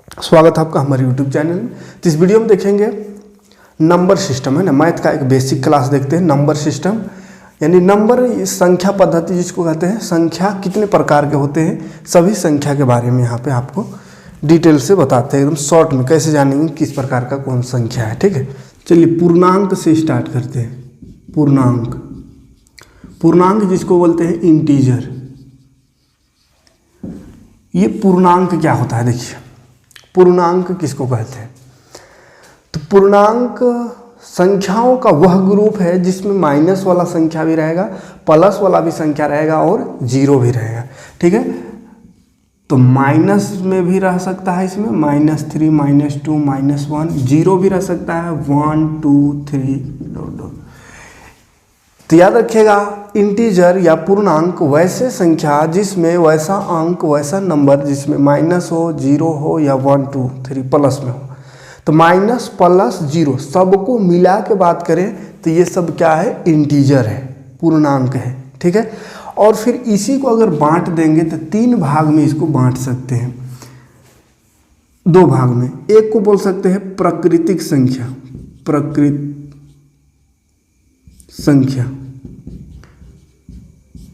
स्वागत है आपका हमारे YouTube चैनल में। तो इस वीडियो में देखेंगे नंबर सिस्टम, है ना। मैथ का एक बेसिक क्लास देखते हैं, नंबर सिस्टम यानी नंबर संख्या पद्धति जिसको कहते हैं। संख्या कितने प्रकार के होते हैं, सभी संख्या के बारे में यहाँ पे आपको डिटेल से बताते हैं, एकदम शॉर्ट में कैसे जानेंगे किस प्रकार का कौन संख्या है। ठीक है, चलिए पूर्णांक से स्टार्ट करते हैं। पूर्णांक, पूर्णांक जिसको बोलते हैं इंटीजर। ये पूर्णांक क्या होता है, देखिए पूर्णांक किसको कहते हैं। तो पूर्णांक संख्याओं का वह ग्रुप है जिसमें माइनस वाला संख्या भी रहेगा, प्लस वाला भी संख्या रहेगा और जीरो भी रहेगा। ठीक है, तो माइनस में भी रह सकता है, इसमें -3, -2, -1, जीरो भी रह सकता है, 1 2 3 डॉट। तो याद रखिएगा इंटीजर या पूर्णांक वैसे संख्या जिसमें वैसा अंक, वैसा नंबर जिसमें माइनस हो, जीरो हो या 1 2 3 प्लस में हो। तो माइनस प्लस जीरो सबको मिला के बात करें तो ये सब क्या है, इंटीजर है, पूर्णांक है। ठीक है, और फिर इसी को अगर बांट देंगे तो 3 भाग में इसको बांट सकते हैं, 2 भाग में। एक को बोल सकते हैं प्राकृतिक संख्या, प्राकृतिक संख्या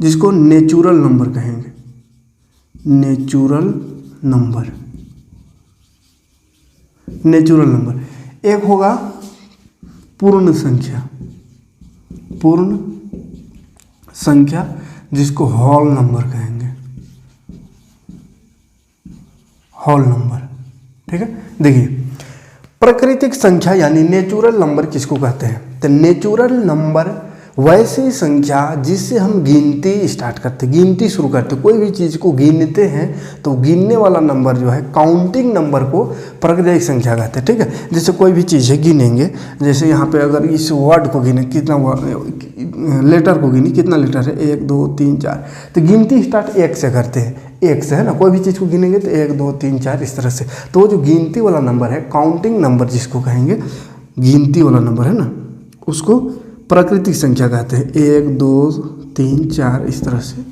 जिसको नेचुरल नंबर कहेंगे, नेचुरल नंबर, नेचुरल नंबर। एक होगा पूर्ण संख्या, पूर्ण संख्या जिसको होल नंबर कहेंगे, होल नंबर। ठीक है, देखिए प्राकृतिक संख्या यानी नेचुरल नंबर किसको कहते हैं। तो नेचुरल नंबर वैसी संख्या जिससे हम गिनती स्टार्ट करते, गिनती शुरू करते, कोई भी चीज़ को गिनते हैं तो गिनने वाला नंबर जो है, काउंटिंग नंबर को प्राकृतिक संख्या कहते हैं। ठीक है, जैसे कोई भी चीज़ है गिनेंगे, जैसे यहाँ पे अगर इस वर्ड को गिने, कितना लेटर को गिने, कितना लेटर है, 1 2 3 4, तो गिनती स्टार्ट 1 से करते हैं, 1 से, है ना। कोई भी चीज़ को गिनेंगे तो 1 2 3 4 इस तरह से। तो वो जो गिनती वाला नंबर है, काउंटिंग नंबर जिसको कहेंगे, गिनती वाला नंबर है ना, उसको प्राकृतिक संख्या कहते हैं। 1 2 3 4 इस तरह से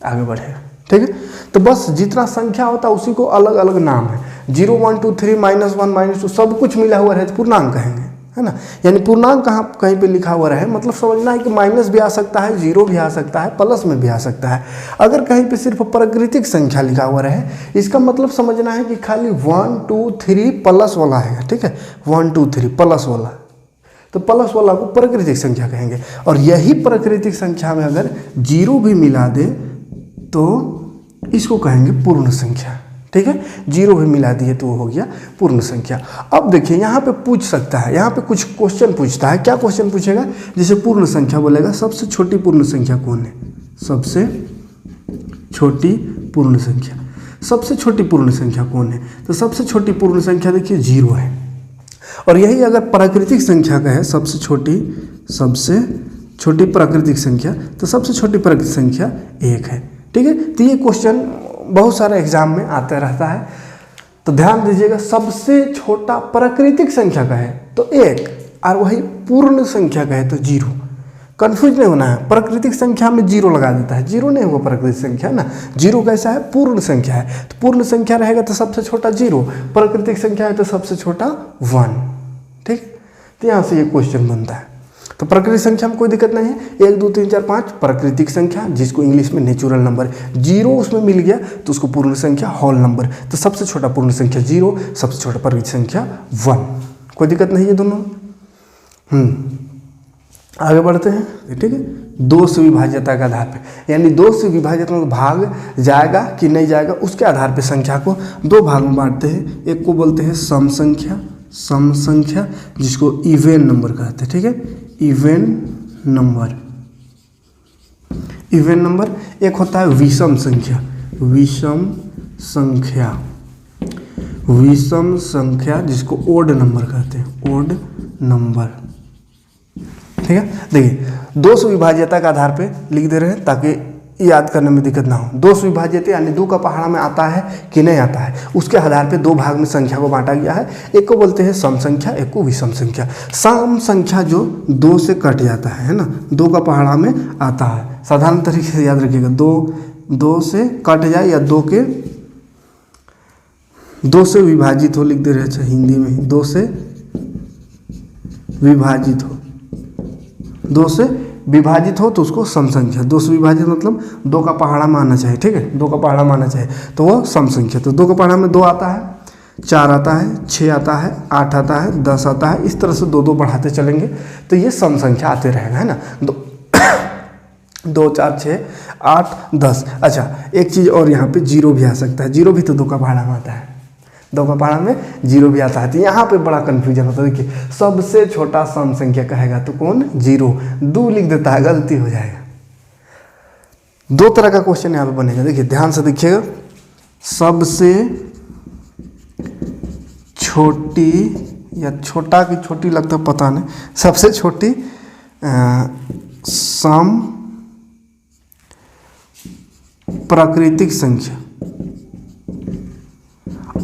आगे बढ़ेगा। ठीक है, तो बस जितना संख्या होता है उसी को अलग अलग नाम है। 0 1 2 3 -1 -2 सब कुछ मिला हुआ है तो पूर्णांक कहेंगे, है ना। यानी पूर्णांक कहाँ कहीं पे लिखा हुआ रहे, मतलब समझना है कि माइनस भी आ सकता है, जीरो भी आ सकता है, प्लस में भी आ सकता है। अगर कहीं पे सिर्फ प्राकृतिक संख्या लिखा हुआ रहे, इसका मतलब समझना है कि खाली 1 2 3 प्लस वाला है। ठीक है, 1 2 3 प्लस वाला, तो प्लस वाला को प्राकृतिक संख्या कहेंगे। और यही प्राकृतिक संख्या में अगर जीरो भी मिला दे तो इसको कहेंगे पूर्ण संख्या। ठीक है, जीरो भी मिला दिए तो वो हो गया पूर्ण संख्या। अब देखिए यहाँ पे पूछ सकता है, यहाँ पे कुछ क्वेश्चन पूछता है। क्या क्वेश्चन पूछेगा, जैसे पूर्ण संख्या बोलेगा, सबसे छोटी पूर्ण संख्या कौन है, सबसे छोटी पूर्ण संख्या, सबसे छोटी पूर्ण संख्या कौन है। तो सबसे छोटी पूर्ण संख्या देखिए 0 है। और यही अगर प्राकृतिक संख्या का है, सबसे छोटी प्राकृतिक संख्या, तो सबसे छोटी प्राकृतिक संख्या 1 है। ठीक है, तो ये क्वेश्चन बहुत सारे एग्जाम में आता रहता है, तो ध्यान दीजिएगा। सबसे छोटा प्राकृतिक संख्या का है तो 1, और वही पूर्ण संख्या का है तो 0। कन्फ्यूज नहीं होना है, प्राकृतिक संख्या में 0 लगा देता है, 0 नहीं होगा प्राकृतिक संख्या ना। 0 कैसा है, पूर्ण संख्या है, तो पूर्ण संख्या रहेगा तो सबसे छोटा 0, प्राकृतिक संख्या है तो सबसे छोटा 1। ठीक, तो यहाँ से ये क्वेश्चन बनता है। तो प्राकृतिक संख्या में कोई दिक्कत नहीं है, 1 2 3 4 5 प्राकृतिक संख्या जिसको इंग्लिश में नेचुरल नंबर, 0 उसमें मिल गया तो उसको पूर्ण संख्या, होल नंबर। तो सबसे छोटा पूर्ण संख्या 0, सबसे छोटा प्राकृतिक संख्या 1, कोई दिक्कत नहीं है दोनों। आगे बढ़ते हैं। ठीक है, 2 से विभाज्यता के आधार पे, यानी 2 से विभाजित मतलब भाग जाएगा कि नहीं जाएगा, उसके आधार पे संख्या को 2 भाग में बांटते हैं। एक को बोलते हैं सम संख्या, सम संख्या जिसको इवन नंबर कहते हैं। ठीक है, इवन नंबर, इवन नंबर। एक होता है विषम संख्या, विषम संख्या, विषम संख्या जिसको ओड नंबर कहते हैं, ओड नंबर। ठीक है, देखिए 2 से विभाज्यता के आधार पे लिख दे रहे हैं ताकि याद करने में दिक्कत ना हो। 2 से विभाज्यता यानी 2 का पहाड़ा में आता है कि नहीं आता है, उसके आधार पे 2 भाग में संख्या को बांटा गया है। एक को बोलते हैं सम संख्या, एक को विषम संख्या। सम संख्या जो 2 से कट जाता है ना, 2 का पहाड़ा में आता है। साधारण तरीके से याद रखिएगा, 2 से कट जाए या 2 के 2 से विभाजित हो लिख दे रहे, अच्छा हिंदी में ही, 2 से विभाजित हो, 2 से विभाजित हो तो उसको सम संख्या, 2 से विभाजित मतलब 2 का पहाड़ा मानना चाहिए, ठीक है, 2 का पहाड़ा मानना चाहिए तो वो सम संख्या। तो 2 का पहाड़ा में 2 आता है, 4 आता है, 6 आता है, 8 आता है, 10 आता है, इस तरह से 2 2 बढ़ाते चलेंगे तो ये सम संख्या आते रहेगा, है ना। 2 4 6 8 10। अच्छा एक चीज़ और, यहाँ पे 0 भी आ सकता है, 0 भी तो 2 का पहाड़ा में आता है, 2 का पहाड़ा में 0 भी आता है। तो यहाँ पे बड़ा कन्फ्यूजन होता है। देखिए सबसे छोटा सम संख्या कहेगा तो कौन, 0, 2 लिख देता है, गलती हो जाएगा। 2 तरह का क्वेश्चन यहाँ पे बनेगा, देखिए ध्यान से देखिएगा। सबसे छोटी या छोटा की छोटी लगता है पता नहीं, सबसे छोटी सम प्राकृतिक संख्या,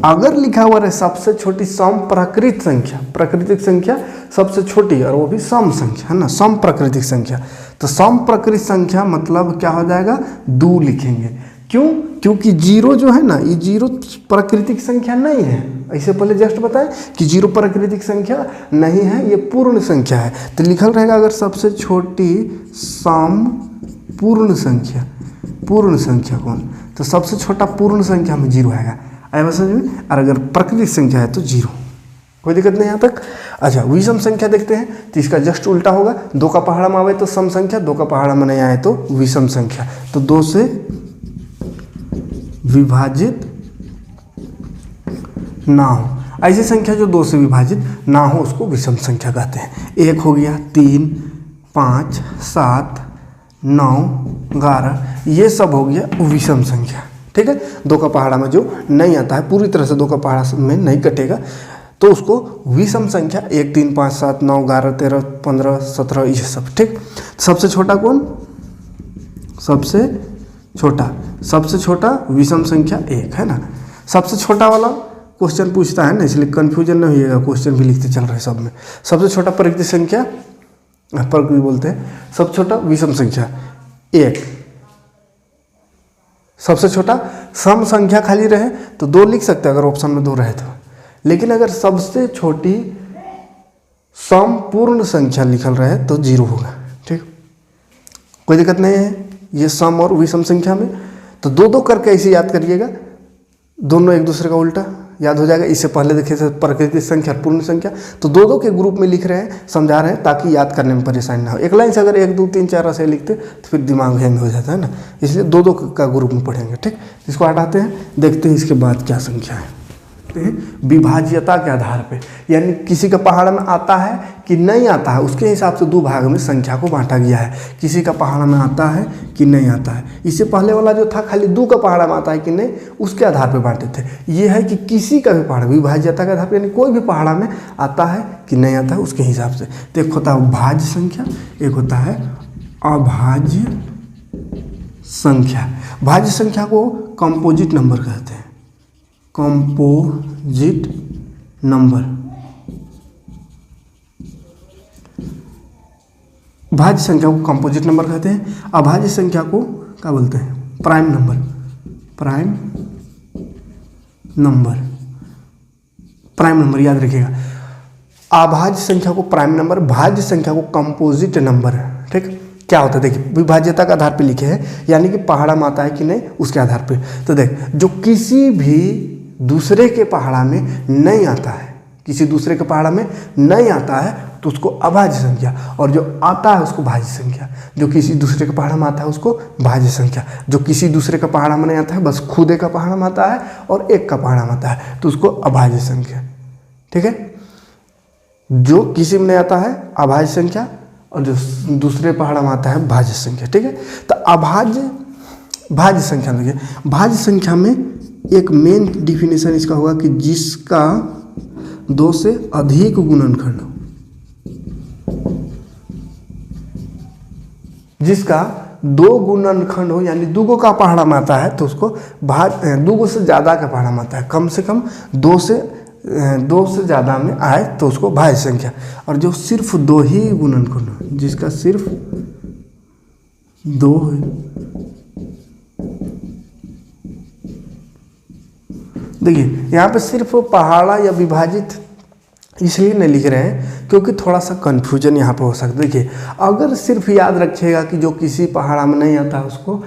अगर लिखा हुआ है सबसे छोटी सम प्राकृतिक संख्या, प्राकृतिक संख्या सबसे छोटी और वो भी सम संख्या, है ना, सम प्राकृतिक संख्या। तो सम प्राकृतिक संख्या मतलब क्या हो जाएगा, 2 लिखेंगे। क्यों, क्योंकि 0 जो है ना, ये 0 प्राकृतिक संख्या नहीं है, ऐसे पहले जस्ट बताएं कि 0 प्राकृतिक संख्या नहीं है, ये पूर्ण संख्या है। तो लिखल रहेगा अगर सबसे छोटी सम पूर्ण संख्या, पूर्ण संख्या कौन, तो सबसे छोटा पूर्ण संख्या में 0 आएगा, आया समझ में। और अगर प्राकृतिक संख्या है तो 0, कोई दिक्कत नहीं यहाँ तक। अच्छा विषम संख्या देखते हैं, तो इसका जस्ट उल्टा होगा, 2 का पहाड़ा में आवे तो सम संख्या, 2 का पहाड़ा में नहीं आए तो विषम संख्या। तो 2 से विभाजित ना हो, ऐसी संख्या जो 2 से विभाजित ना हो उसको विषम संख्या कहते हैं। 1 हो गया, 3 5 7 9 11, ये सब हो गया विषम संख्या, ठीक है। 2 का पहाड़ा में जो नहीं आता है, पूरी तरह से 2 का पहाड़ा में नहीं कटेगा तो उसको विषम संख्या 1 3 5 7 9 11 13 15 17 ये सब, ठीक। सबसे छोटा कौन, सबसे छोटा विषम संख्या 1 है ना। सबसे छोटा वाला क्वेश्चन पूछता है ना, इसलिए कन्फ्यूजन नहीं होइएगा, क्वेश्चन भी लिखते चल रहे सब में। सबसे छोटा प्राकृतिक संख्या, प्राकृतिक बोलते हैं, सबसे छोटा विषम संख्या 1, सबसे छोटा सम संख्या खाली रहे तो 2 लिख सकते हैं अगर ऑप्शन में 2 रहे तो, लेकिन अगर सबसे छोटी सम पूर्ण संख्या लिखल रहे तो 0 होगा, ठीक। कोई दिक्कत नहीं है ये सम और विषम संख्या में। तो 2 2 करके ऐसे याद करिएगा, दोनों एक दूसरे का उल्टा याद हो जाएगा। इससे पहले देखिए थे प्राकृतिक संख्या और पूर्ण संख्या, तो 2 2 के ग्रुप में लिख रहे हैं, समझा रहे हैं ताकि याद करने में परेशानी ना हो। एक लाइन से अगर 1 2 3 4 ऐसे लिखते तो फिर दिमाग हैंग हो जाता है ना, इसलिए 2 2 का ग्रुप में पढ़ेंगे, ठीक। इसको हटाते हैं, देखते हैं इसके बाद क्या संख्या है। विभाज्यता के आधार पे, यानी किसी का पहाड़ा में आता है कि नहीं आता है उसके हिसाब से 2 भाग में संख्या को बांटा गया है। किसी का पहाड़ा में आता है कि नहीं आता है, इससे पहले वाला जो था खाली 2 का पहाड़ा में आता है कि नहीं उसके आधार पे बांटे थे। ये है कि किसी का भी पहाड़ा, विभाज्यता के आधार पर, यानी कोई भी पहाड़ा में आता है कि नहीं आता है उसके हिसाब से। तो एक होता है भाज्य संख्या, एक होता है अभाज्य संख्या। भाज्य संख्या को कंपोजिट नंबर कहते हैं, कंपोजिट नंबर। भाज्य संख्या को कंपोजिट नंबर कहते हैं, अभाज्य संख्या को क्या बोलते हैं, prime number, prime number, prime number याद रखिएगा। अभाज्य संख्या को प्राइम नंबर, भाज्य संख्या को कंपोजिट नंबर, ठीक। क्या होता है देखिए, विभाज्यता के आधार पे लिखे हैं, यानी कि पहाड़ा में आता है कि नहीं उसके आधार पे। तो देख जो किसी भी दूसरे के पहाड़ा में नहीं आता है, किसी दूसरे के पहाड़ा में नहीं आता है तो उसको अभाज्य संख्या, और जो आता है उसको भाज्य संख्या। जो किसी दूसरे के पहाड़ा में आता है उसको भाज्य संख्या, जो किसी दूसरे का पहाड़ा में नहीं आता है, बस खुद का पहाड़ा में आता है और एक का पहाड़ा में आता है तो उसको अभाज्य संख्या, ठीक है। जो किसी में नहीं आता है अभाज्य संख्या, और जो दूसरे पहाड़ा में आता है भाज्य संख्या, ठीक है। तो अभाज्य भाज्य संख्या देखिए, भाज्य संख्या में एक मेन डिफिनेशन इसका होगा कि जिसका 2 से अधिक गुणनखंड हो, जिसका 2 गुणनखंड हो, यानी 2 का पहाड़ा में आता है तो उसको 2 से ज़्यादा का पहाड़ा में आता है, कम से कम 2 से ज़्यादा में आए तो उसको भाज्य संख्या। और जो सिर्फ 2 ही गुणनखंड हो, जिसका सिर्फ 2 देखिए यहाँ पे सिर्फ पहाड़ा या विभाजित इसलिए नहीं लिख रहे हैं क्योंकि थोड़ा सा कन्फ्यूजन यहाँ पे हो सकता है। देखिए अगर सिर्फ याद रखिएगा कि जो किसी पहाड़ा में नहीं आता है उसको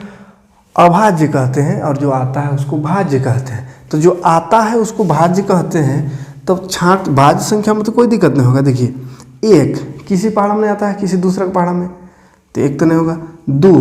अभाज्य कहते हैं और जो आता है उसको भाज्य कहते हैं। तो जो आता है उसको भाज्य कहते हैं, तब छांट भाज्य संख्या में तो कोई दिक्कत नहीं होगा। देखिए एक किसी पहाड़ा में नहीं आता है, किसी दूसरे पहाड़ा में, तो एक तो नहीं होगा। दो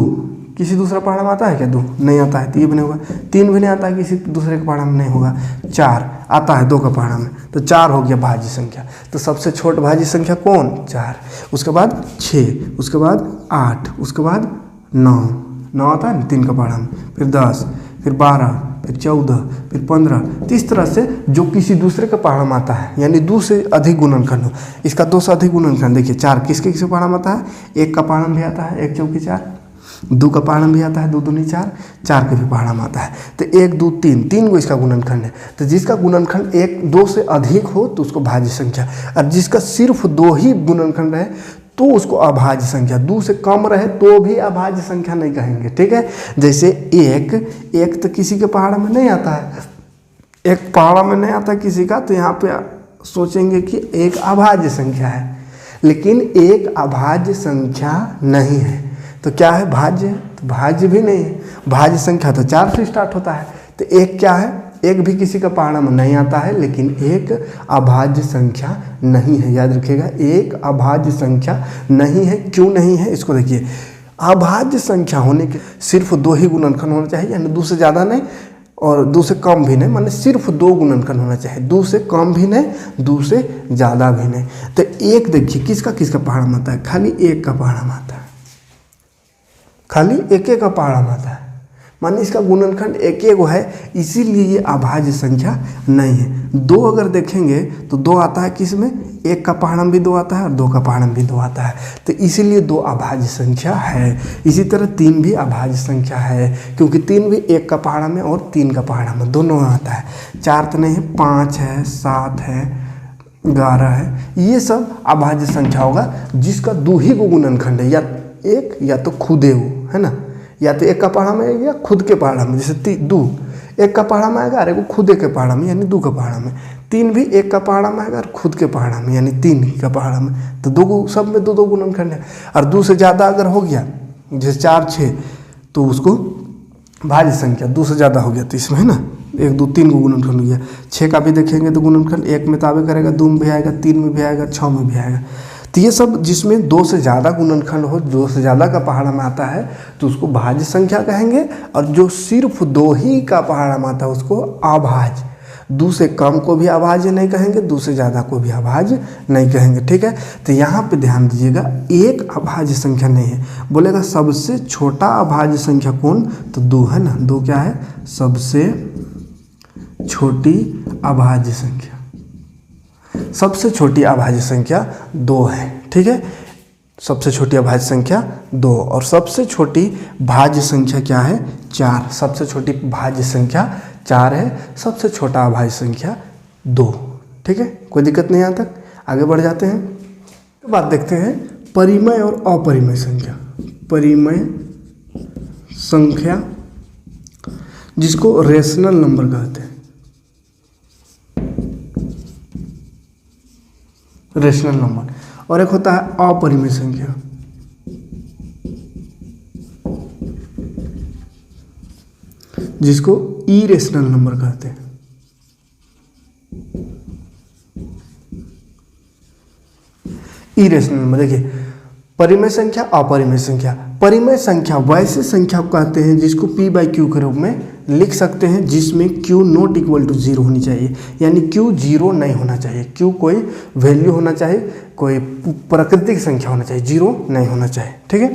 किसी दूसरा पहाड़ा में आता है क्या? दो नहीं आता है, तो ये भी नहीं होगा। तीन भी नहीं आता है, किसी दूसरे के पहाड़ा में नहीं होगा। चार आता है दो का पहाड़ा में, तो चार हो गया भाज्य संख्या। तो सबसे छोट भाज्य संख्या कौन? चार। उसके बाद 6, उसके बाद 8, उसके बाद 9 आता है ना तीन का पहाड़ा में, फिर 10, फिर 12, फिर 14, फिर 15। तो इस तरह से जो किसी दूसरे का पहाड़ा में आता है, यानी 2 से अधिक गुणनखंड हो, इसका 2 से अधिक गुणनखंड। देखिए 4 किसके किसके पहाड़ा में आता है? 1 का पहाड़ा में भी आता है, 1 चौकी 4। 2 का पहाड़ा में भी आता है, 2 दूनी 4, 4 के भी पहाड़ा में आता है। तो 1 2 3 3 गो इसका गुणनखंड है। तो जिसका गुणनखंड 1 2 से अधिक हो तो उसको भाज्य संख्या, और जिसका सिर्फ 2 ही गुणनखंड है तो उसको अभाज्य संख्या। 2 से कम रहे तो भी अभाज्य संख्या नहीं कहेंगे, ठीक है। जैसे एक तो किसी के पहाड़ा में नहीं आता है, एक पहाड़ा में नहीं आता किसी का, तो यहाँ पे सोचेंगे कि एक अभाज्य संख्या है, लेकिन एक अभाज्य संख्या नहीं है। तो क्या है? भाज्य है। तो भाज्य भी नहीं है। भाज्य संख्या तो 4 से स्टार्ट होता है। तो एक क्या है? एक भी किसी का पहाड़ा में नहीं आता है, लेकिन एक अभाज्य संख्या नहीं है। याद रखिएगा, एक अभाज्य संख्या नहीं है। क्यों नहीं है इसको देखिए। अभाज्य संख्या होने के सिर्फ 2 ही गुणनखंड होना चाहिए, यानी 2 से ज़्यादा नहीं और 2 से कम भी नहीं, माने सिर्फ 2 गुणनखंड होना चाहिए। 2 से कम भी नहीं, 2 से ज़्यादा भी नहीं। तो एक देखिए किसका किसका पहाड़ा में आता है? खाली एक का पहाड़ा में आता है, खाली एक का पहाड़ा में आता है, माने इसका गुणनखंड एक गो है, इसीलिए ये अभाज्य संख्या नहीं है। 2 अगर देखेंगे तो 2 आता है किस में? 1 का पहाड़ा में भी 2 आता है और 2 का पहाड़ा में भी 2 आता है, तो इसीलिए 2 अभाज्य संख्या है। इसी तरह 3 भी अभाज्य संख्या है, क्योंकि 3 भी 1 का पहाड़ा में और 3 का पहाड़ा में दोनों आता है। 4 तो नहीं है, 5 है, 7 है, 11 है। ये सब अभाज्य संख्या होगा जिसका 2 ही को गुणनखंड है, या एक या तो खुदे हो, है ना, या तो 1 का पहाड़ा में आएगा या खुद के पहाड़ा में। जैसे 2 1 का पहाड़ा में आएगा और एक खुदे के पहाड़ा में, यानी 2 का पहाड़ा में। 3 भी 1 का पहाड़ा में आएगा और खुद के पहाड़ा में, यानी 3 का पहाड़ा में। तो 2 सब में 2 गुणनखंड है। और 2 से ज़्यादा अगर हो गया, जैसे 4 6, तो उसको भाज्य संख्या 2 से ज़्यादा हो गया तो इसमें, है ना, 1 2 3 को गुणनखंड हो गया। 6 का भी देखेंगे तो गुणनखंड 1 में ताबे करेगा, 2 में भी आएगा, 3 में भी आएगा, 6 में भी आएगा। तो ये सब जिसमें 2 से ज़्यादा गुणनखंड हो, 2 से ज़्यादा का पहाड़ा में आता है तो उसको भाज्य संख्या कहेंगे, और जो सिर्फ 2 ही का पहाड़ा में आता है उसको अभाज्य। 2 से कम को भी अभाज्य नहीं कहेंगे, 2 से ज़्यादा को भी अभाज्य नहीं कहेंगे, ठीक है। तो यहाँ पे ध्यान दीजिएगा, एक अभाज्य संख्या नहीं है। बोलेगा सबसे छोटा अभाज्य संख्या कौन? तो 2 है ना। 2 क्या है? सबसे छोटी अभाज्य संख्या। सबसे छोटी अभाज्य संख्या 2 है, ठीक है। सबसे छोटी अभाज्य संख्या 2, और सबसे छोटी भाज्य संख्या क्या है? 4। सबसे छोटी भाज्य संख्या 4 है, सबसे छोटा अभाज्य संख्या 2, ठीक है। कोई दिक्कत नहीं यहाँ तक। आगे बढ़ जाते हैं। तो बात देखते हैं परिमेय और अपरिमेय संख्या। परिमेय संख्या जिसको रेशनल नंबर कहते हैं, रेशनल नंबर, और एक होता है अपरिमेय संख्या। जिसको इरेशनल नंबर कहते हैं। इरेशनल नंबर देखिए, परिमेय संख्या, अपरिमेय संख्या। परिमेय संख्या वैसे संख्या को कहते हैं जिसको p/q के रूप में लिख सकते हैं, जिसमें q नॉट इक्वल टू 0 होनी चाहिए, यानी q 0 नहीं होना चाहिए। q कोई वैल्यू होना चाहिए, कोई प्राकृतिक संख्या होना चाहिए, 0 नहीं होना चाहिए, ठीक है।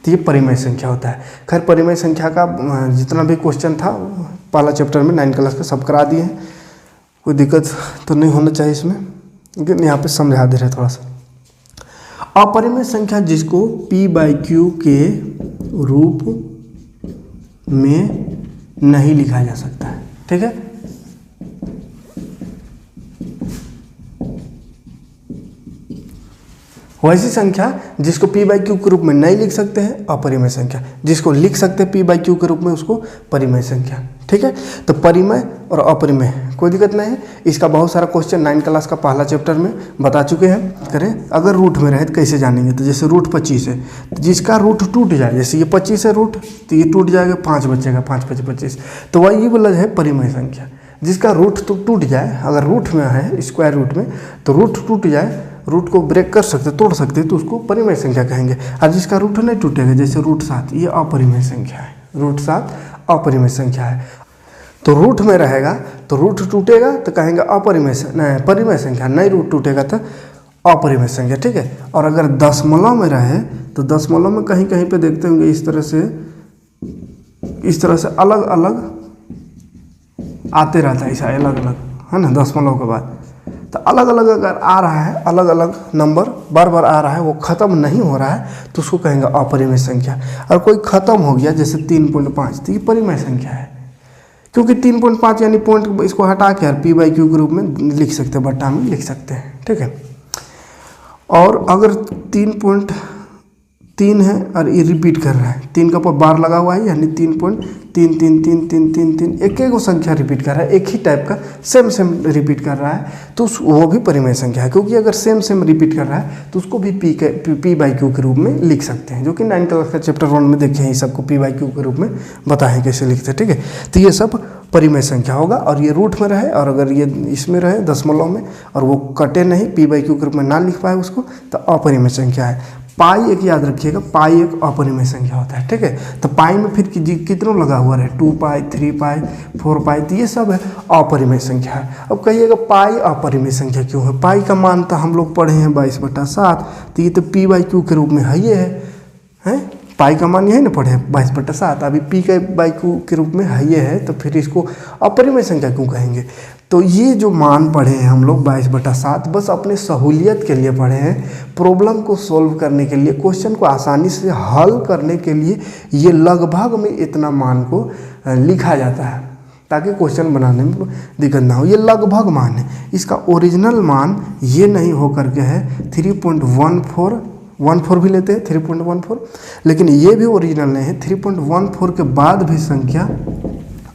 तो ये परिमेय संख्या होता है। खैर परिमेय संख्या का जितना भी क्वेश्चन था पहला चैप्टर में 9 क्लास का सब करा दिए हैं, कोई दिक्कत तो नहीं होना चाहिए इसमें, लेकिन यहाँ पे समझा दे रहे थोड़ा सा। अपरिमेय संख्या जिसको p/q के रूप में नहीं लिखा जा सकता है, ठीक है। वैसी संख्या जिसको p बाई क्यू के रूप में नहीं लिख सकते हैं अपरिमेय संख्या, जिसको लिख सकते हैं p बाई क्यू के रूप में उसको परिमेय संख्या। ठीक है, तो परिमेय और अपरिमेय कोई दिक्कत नहीं है। इसका बहुत सारा क्वेश्चन 9 क्लास का पहला चैप्टर में बता चुके हैं। करें, अगर रूट में रहे तो कैसे जानेंगे, तो जैसे रूट 25 है तो जिसका रूट टूट जाए, जैसे ये 25 है रूट, तो ये टूट जाएगा 5 बचेगा, 5 5 25, तो वही बोला है परिमेय संख्या। जिसका रूट तो टूट जाए, अगर रूट में है स्क्वायर रूट में, तो रूट टूट जाए, रूट को ब्रेक कर सकते, तोड़ सकते, तो उसको परिमेय संख्या कहेंगे। और जिसका रूट नहीं टूटेगा, जैसे रूट 7, ये अपरिमेय संख्या है, रूट 7 अपरिमेय संख्या है। तो रूट में रहेगा तो रूट टूटेगा तो कहेंगे अपरिमेय नहीं परिमेय संख्या, नहीं रूट टूटेगा तो अपरिमेय संख्या। ठीक है, और अगर दशमलव में रहे तो दशमलव में कहीं कहीं पे देखते होंगे इस तरह से अलग अलग आते रहता है, ऐसा अलग अलग है ना। दशमलव के बाद तो अलग अलग अगर आ रहा है, अलग अलग नंबर बार बार आ रहा है, वो ख़त्म नहीं हो रहा है, तो उसको कहेंगे अपरिमेय संख्या। और कोई ख़त्म हो गया जैसे 3.5, तो ये परिमेय संख्या है, क्योंकि 3.5 यानी पॉइंट इसको हटा के यार p बाई क्यू के रूप में लिख सकते हैं, बट्टा में लिख सकते हैं। ठीक है, और अगर 3.3 है और ये रिपीट कर रहा है, 3 का ऊपर बार लगा हुआ है, यानी 3.33333 एक एक संख्या रिपीट कर रहा है, एक ही टाइप का सेम रिपीट कर रहा है, तो वो भी परिमेय संख्या है। क्योंकि अगर सेम रिपीट कर रहा है तो उसको भी p बाई क्यू के रूप में लिख सकते हैं, जो कि 9 क्लास का चैप्टर 1 में देखे हैं, सबको p बाई क्यू के रूप में बताएं कैसे लिखते हैं। ठीक है, तो ये सब परिमेय संख्या होगा। और ये रूट में रहे और अगर ये इसमें रहे दशमलव में और वो कटे नहीं, p बाई क्यू के रूप में ना लिख पाए उसको, तो अपरिमेय संख्या है। पाई एक याद रखिएगा, पाई एक अपरिमेय संख्या होता है। ठीक है, तो पाई में फिर कितनों लगा हुआ है, 2 पाई, 3 पाई, 4 पाई, तो ये सब है अपरिमेय संख्या है। अब कहिएगा पाई अपरिमेय संख्या क्यों है? पाई का मान तो हम लोग पढ़े हैं 22/7, तो ये तो p बाई क्यू के रूप में है, ये है पाई का मान यही ना पढ़े 22/7, अभी p के बाई क्यू के रूप में है ये है, तो फिर इसको अपरिमेय संख्या क्यों कहेंगे? तो ये जो मान पढ़े हैं हम लोग 22/7 बस अपने सहूलियत के लिए पढ़े हैं, प्रॉब्लम को सॉल्व करने के लिए, क्वेश्चन को आसानी से हल करने के लिए ये लगभग में इतना मान को लिखा जाता है, ताकि क्वेश्चन बनाने में दिक्कत ना हो। ये लगभग मान है, इसका ओरिजिनल मान ये नहीं हो करके है 3.14 भी लेते हैं 3.14, लेकिन ये भी ओरिजिनल नहीं है। 3.14 के बाद भी संख्या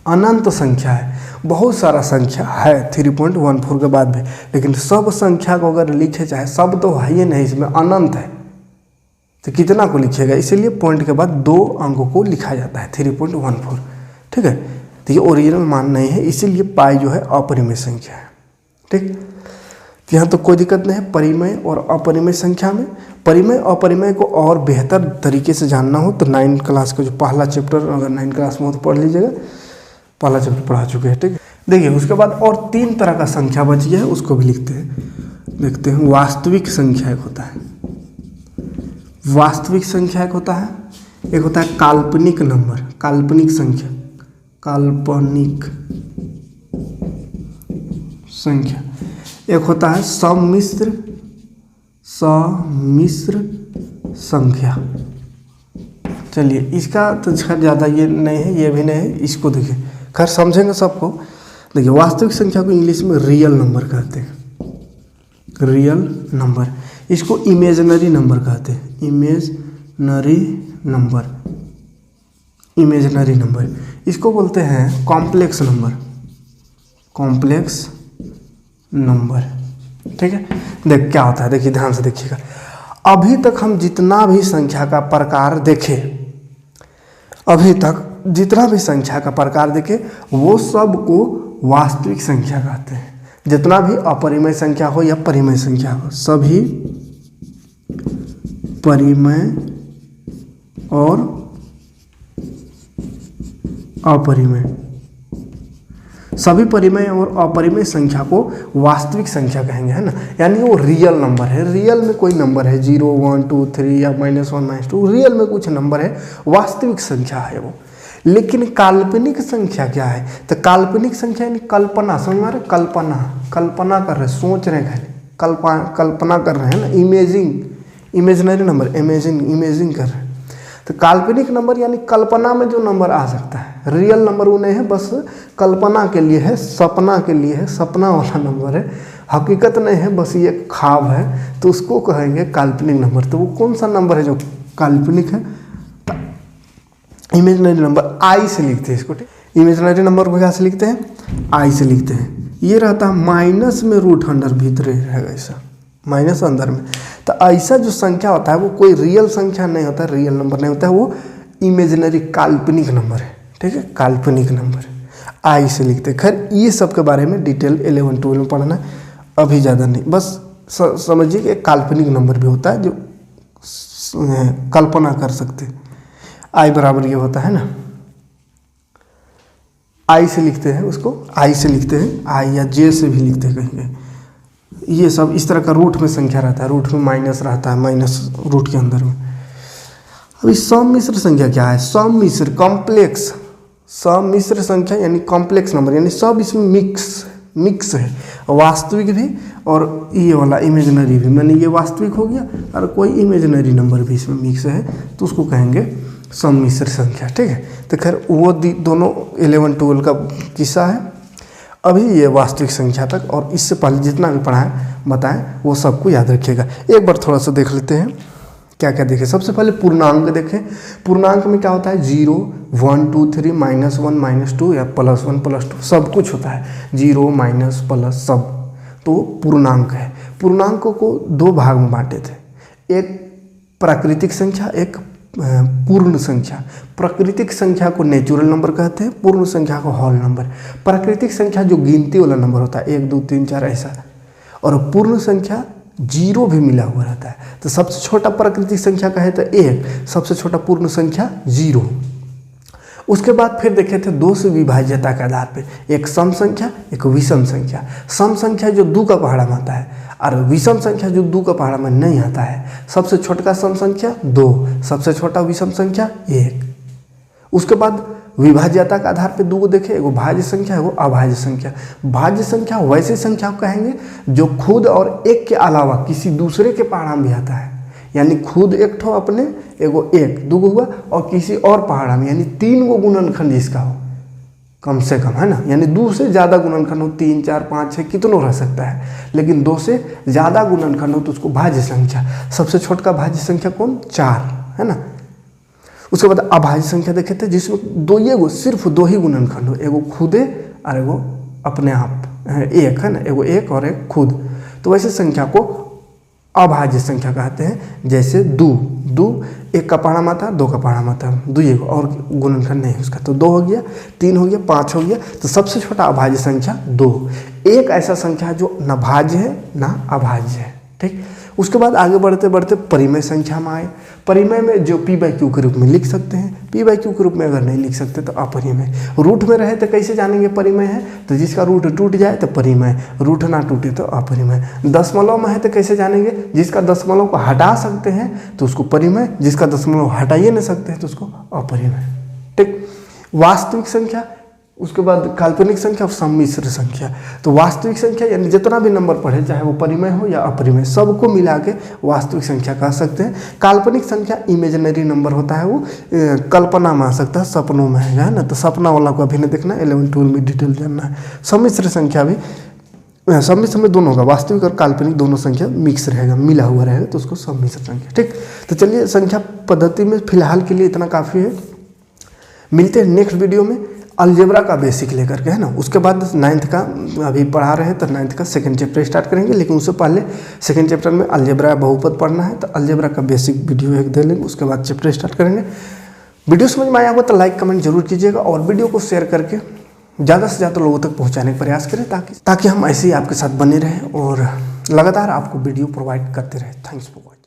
अनंत संख्या है, बहुत सारा संख्या है 3.14 के बाद भी, लेकिन सब संख्या को अगर लिखे चाहे, सब तो है ही नहीं, इसमें अनंत है, तो कितना को लिखिएगा? इसीलिए पॉइंट के बाद 2 अंकों को लिखा जाता है 3.14। ठीक है, तो ये ओरिजिनल मान नहीं है, इसीलिए पाई जो है अपरिमेय संख्या है। ठीक, तो यहाँ तो कोई दिक्कत नहीं है परिमेय और अपरिमेय संख्या में। परिमेय अपरिमेय को और बेहतर तरीके से जानना हो तो 9 क्लास का जो पहला चैप्टर, अगर 9 क्लास में हो तो पढ़ लीजिएगा, पहला चैप्टर पढ़ा चुके हैं। ठीक है, देखिए उसके बाद और 3 तरह का संख्या बच गया है, उसको भी लिखते हैं, देखते हैं। वास्तविक संख्या एक होता है, वास्तविक संख्या एक होता है, एक होता है काल्पनिक नंबर, काल्पनिक संख्या, काल्पनिक संख्या, एक होता है सम्मिश्र संख्या। चलिए इसका तो ज़्यादा ये नहीं है, ये भी नहीं है, इसको देखिए, खैर समझेंगे सबको। देखिए वास्तविक संख्या को इंग्लिश में रियल नंबर कहते हैं, रियल नंबर। इसको इमेजिनरी नंबर कहते हैं, इमेजिनरी नंबर, इमेजिनरी नंबर। इसको बोलते हैं कॉम्प्लेक्स नंबर, कॉम्प्लेक्स नंबर। ठीक है, देख क्या होता है, देखिए ध्यान से देखिएगा। अभी तक हम जितना भी संख्या का प्रकार देखे, अभी तक जितना भी संख्या का प्रकार देखे, वो सब को वास्तविक संख्या कहते हैं। जितना भी अपरिमेय संख्या हो या परिमेय संख्या हो, सभी परिमेय और अपरिमेय, सभी परिमेय और अपरिमेय संख्या को वास्तविक संख्या कहेंगे, है ना। यानी वो रियल नंबर है, रियल में कोई नंबर है 0, 1, 2, 3 या -1, -2, रियल में कुछ नंबर है, वास्तविक संख्या है वो। लेकिन काल्पनिक संख्या क्या है? तो काल्पनिक संख्या यानी कल्पना, समझ में आ रहा है? कल्पना कर रहे, सोच रहे हैं, कल्पना कर रहे हैं ना, इमेजिंग, इमेजिनरी नंबर, इमेजिंग कर रहे हैं। तो काल्पनिक नंबर यानी कल्पना में जो नंबर आ सकता है, रियल नंबर वो नहीं है, बस कल्पना के लिए है, सपना के लिए है, सपना वाला नंबर है, हकीकत नहीं है, बस ये ख्वाब है, तो उसको कहेंगे काल्पनिक नंबर। तो वो कौन सा नंबर है जो काल्पनिक है? इमेजिनरी नंबर आई से लिखते हैं इसको, ठीक। इमेजिनरी नंबर को क्या से लिखते हैं? आई से लिखते हैं। ये रहता माइनस में रूट अंडर भीतर रहेगा, ऐसा माइनस अंदर में। तो ऐसा जो संख्या होता है वो कोई रियल संख्या नहीं होता है, रियल नंबर नहीं होता है, वो इमेजिनरी काल्पनिक नंबर है, ठीक है, काल्पनिक नंबर आई से लिखते हैं। खैर ये सब के बारे में डिटेल 11-12 में पढ़ना, अभी ज़्यादा नहीं, बस समझिए कि एक काल्पनिक नंबर भी होता है जो कल्पना कर सकते हैं। आई बराबर ये होता है ना, आई से लिखते हैं उसको, आई से लिखते हैं, आई या जे से भी लिखते हैं कहीं कहीं। ये सब इस तरह का रूट में संख्या रहता है, रूट में माइनस रहता है, माइनस रूट के अंदर में। अभी सम्मिश्र संख्या क्या है? सम्मिश्र कॉम्प्लेक्स, सम्मिश्र संख्या यानी कॉम्प्लेक्स नंबर, यानी सब इसमें मिक्स है, वास्तविक भी और ये वाला इमेजिनरी भी। मैंने ये वास्तविक हो गया और कोई इमेजिनरी नंबर भी इसमें मिक्स है, तो उसको कहेंगे सम्मिश्र संख्या, ठीक है। तो खैर वो दोनों 11-12 का किस्सा है। अभी ये वास्तविक संख्या तक, और इससे पहले जितना भी पढ़ा है बताएं वो सबको याद रखिएगा। एक बार थोड़ा सा देख लेते हैं क्या क्या देखें। सबसे पहले पूर्णांक देखें। पूर्णांक में क्या होता है? 0, 1, 2, 3, -1, -2 या +1, +2 सब कुछ होता है, 0, माइनस, प्लस सब, तो पूर्णांक है। पूर्णांकों को दो भाग में बांटे थे, एक प्राकृतिक संख्या, एक पूर्ण संख्या। प्राकृतिक संख्या को नेचुरल नंबर कहते हैं, पूर्ण संख्या को होल नंबर। प्राकृतिक संख्या जो गिनती वाला नंबर होता है, 1, 2, 3, 4 ऐसा, और पूर्ण संख्या 0 भी मिला हुआ रहता है। तो सबसे छोटा प्राकृतिक संख्या का है तो 1, सबसे छोटा पूर्ण संख्या 0। उसके बाद फिर देखे थे दो से विभाज्यता के आधार पे, एक सम संख्या, एक विषम संख्या। सम संख्या जो 2 का पहाड़ा में आता है और विषम संख्या जो 2 का पहाड़ा में नहीं आता है। सबसे छोटा सम संख्या 2, सबसे छोटा विषम संख्या 1। उसके बाद विभाज्यता के आधार पे 2 को देखे, एगो भाज्य संख्या, एगो अभाज्य संख्या। भाज्य संख्या वैसे संख्या को कहेंगे जो खुद और एक के अलावा किसी दूसरे के पहाड़ा में भी आता है, यानी खुद एक ठो अपने, एगो 1, 2 हुआ, और किसी और पहाड़ा में, यानी 3 गो गुणनखंड इसका हो कम से कम, है ना। यानी 2 से ज़्यादा गुणनखंड हो, 3, 4, 5, 6 कितनों रह सकता है, लेकिन 2 से ज़्यादा गुणनखंड हो तो उसको भाज्य संख्या। सबसे छोटा भाज्य संख्या कौन? 4, है ना। उसके बाद अभाज्य संख्या देखे थे जिसमें सिर्फ 2 ही गुणनखंड हो, एगो खुदे और एगो अपने आप, एक, है ना, एगो एक और एक खुद। तो वैसे संख्या को अभाज्य संख्या कहते हैं। जैसे 2 1 का पहाड़ा में आता, 2 का पहाड़ा में आता, 2 और गुणनखंड नहीं है उसका, तो 2 हो गया, 3 हो गया, 5 हो गया। तो सबसे छोटा अभाज्य संख्या 2। एक ऐसा संख्या जो न भाज्य है ना अभाज्य है, ठीक। उसके बाद आगे बढ़ते बढ़ते परिमेय संख्या में आए। परिमेय में जो p/q के रूप में लिख सकते हैं, p/q के रूप में अगर नहीं लिख सकते तो अपरिमेय। रूट में रहे तो कैसे जानेंगे परिमेय है? तो जिसका रूट टूट जाए तो परिमेय, रूट ना टूटे तो अपरिमेय। दशमलव में है तो कैसे जानेंगे? जिसका दशमलव को हटा सकते हैं तो उसको परिमेय, जिसका दशमलव हटाइए नहीं सकते हैं तो उसको अपरिमेय, ठीक। वास्तविक संख्या, उसके बाद काल्पनिक संख्या और सम्मिश्र संख्या। तो वास्तविक संख्या यानी जितना भी नंबर पढ़े, चाहे वो परिमेय हो या अपरिमेय, सबको मिला के वास्तविक संख्या कह सकते हैं। काल्पनिक संख्या इमेजिनरी नंबर होता है, वो कल्पना में आ सकता है, सपनों में है ना। तो सपना वाला को अभी नहीं देखना, 11-12 में डिटेल जानना है। सम्मिश्र संख्या भी, सम्मिश्र में दोनों का, वास्तविक और काल्पनिक दोनों संख्या मिक्स रहेगा, मिला हुआ रहेगा, तो उसको सम्मिश्र संख्या, ठीक। तो चलिए संख्या पद्धति में फिलहाल के लिए इतना काफ़ी है। मिलते हैं नेक्स्ट वीडियो में अलजेब्रा का बेसिक लेकर के, है ना। उसके बाद 9th का अभी पढ़ा रहे हैं तो 9th का 2nd चैप्टर स्टार्ट करेंगे, लेकिन उससे पहले 2nd चैप्टर में अलजेब्रा बहुपद पढ़ना है, तो अलजेब्रा का बेसिक वीडियो एक दे लेंगे, उसके बाद चैप्टर स्टार्ट करेंगे। वीडियो समझ में आया हो तो लाइक कमेंट जरूर कीजिएगा, और वीडियो को शेयर करके ज़्यादा से ज़्यादा लोगों तक पहुँचाने का प्रयास करें, ताकि हम ऐसे ही आपके साथ बने रहें और लगातार आपको वीडियो प्रोवाइड करते रहें। Thanks for watching.